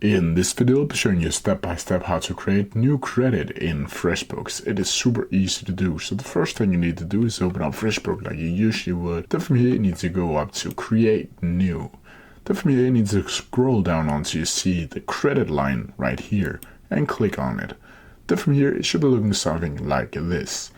In this video, I'll be showing you step by step how to create new credit in FreshBooks. It is super easy to do. So the first thing you need to do is open up FreshBooks like you usually would. Then from here, you need to go up to create new. Then from here, you need to scroll down until you see the credit line right here and click on it. Then from here, it should be looking something like this.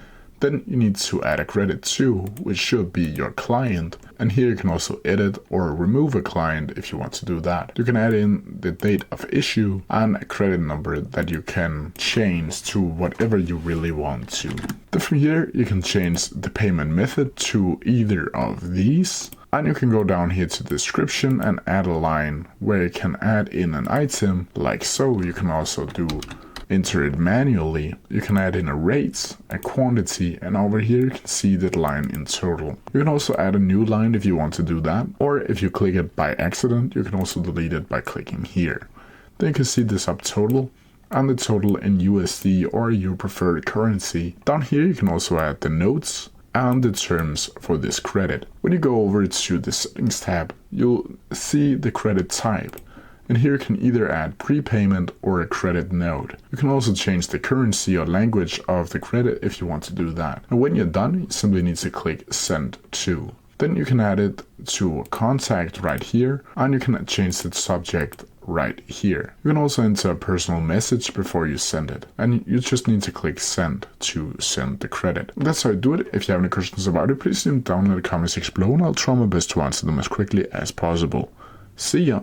Then you need to add a credit to, which should be your client. And here you can also edit or remove a client if you want to do that. You can add in the date of issue and a credit number that you can change to whatever you really want to. Then from here, you can change the payment method to either of these. And you can go down here to description and add a line where you can add in an item like so. You can also enter it manually. You can add in a rate, a quantity, and over here you can see the line in total. You can also add a new line if you want to do that, or if you click it by accident, you can also delete it by clicking here. Then you can see the subtotal and the total in USD or your preferred currency. Down here you can also add the notes and the terms for this credit. When you go over to the settings tab, you'll see the credit type. And here you can either add prepayment or a credit note. You can also change the currency or language of the credit if you want to do that. And when you're done, you simply need to click send to. Then you can add it to contact right here, and you can change the subject right here. You can also enter a personal message before you send it, and you just need to click send to send the credit. That's how you do it. If you have any questions about it, please leave them down in the comment section below, and I'll try my best to answer them as quickly as possible. See ya!